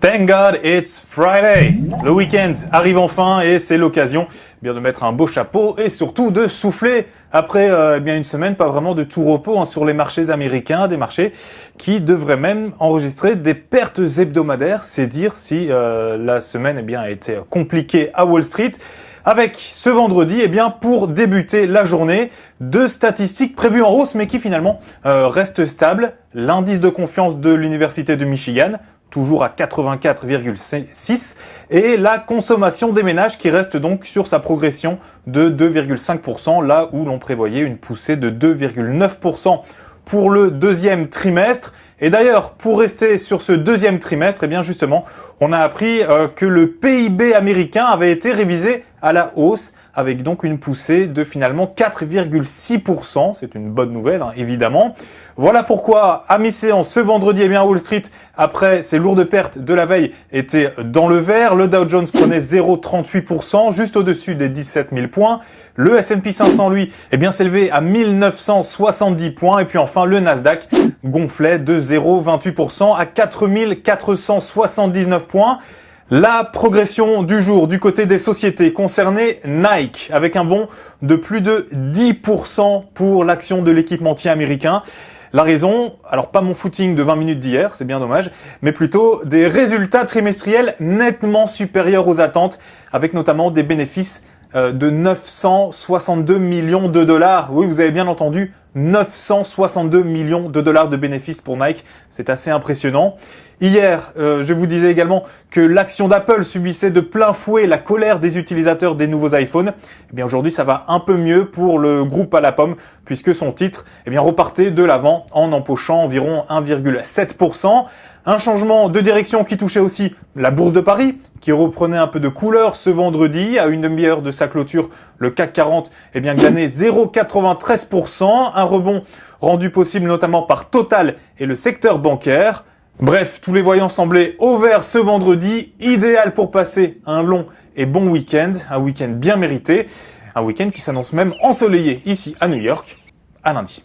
Thank God it's Friday. Le week-end arrive enfin et c'est l'occasion bien de mettre un beau chapeau et surtout de souffler après bien une semaine pas vraiment de tout repos sur les marchés américains, des marchés qui devraient même enregistrer des pertes hebdomadaires. C'est dire si la semaine a été compliquée à Wall Street. Avec ce vendredi, pour débuter la journée, deux statistiques prévues en hausse mais qui finalement restent stables. L'indice de confiance de l'Université de Michigan, toujours à 84,6, et la consommation des ménages qui reste donc sur sa progression de 2,5%, là où l'on prévoyait une poussée de 2,9% pour le deuxième trimestre. Et d'ailleurs, pour rester sur ce deuxième trimestre, justement, on a appris que le PIB américain avait été révisé à la hausse, avec donc une poussée de finalement 4,6%. C'est une bonne nouvelle, évidemment. Voilà pourquoi, à mi-séance, ce vendredi, Wall Street, après ces lourdes pertes de la veille, était dans le vert. Le Dow Jones prenait 0,38%, juste au-dessus des 17 000 points. Le S&P 500, lui, s'élevait à 1970 points. Et puis enfin, le Nasdaq gonflait de 0,28% à 4479 points. La progression du jour du côté des sociétés concernait Nike, avec un bond de plus de 10% pour l'action de l'équipementier américain. La raison, alors pas mon footing de 20 minutes d'hier, c'est bien dommage, mais plutôt des résultats trimestriels nettement supérieurs aux attentes, avec notamment des bénéfices de 962 millions de dollars. Oui, vous avez bien entendu, 962 millions de dollars de bénéfices pour Nike. C'est assez impressionnant. Hier, je vous disais également que l'action d'Apple subissait de plein fouet la colère des utilisateurs des nouveaux iPhones. Aujourd'hui, ça va un peu mieux pour le groupe à la pomme, puisque son titre repartait de l'avant en empochant environ 1,7%. Un changement de direction qui touchait aussi la Bourse de Paris, qui reprenait un peu de couleur ce vendredi. À une demi-heure de sa clôture, le CAC 40 gagnait 0,93%. Un rebond rendu possible notamment par Total et le secteur bancaire. Bref, tous les voyants semblaient au vert ce vendredi, idéal pour passer un long et bon week-end, un week-end bien mérité, un week-end qui s'annonce même ensoleillé ici à New York. À lundi.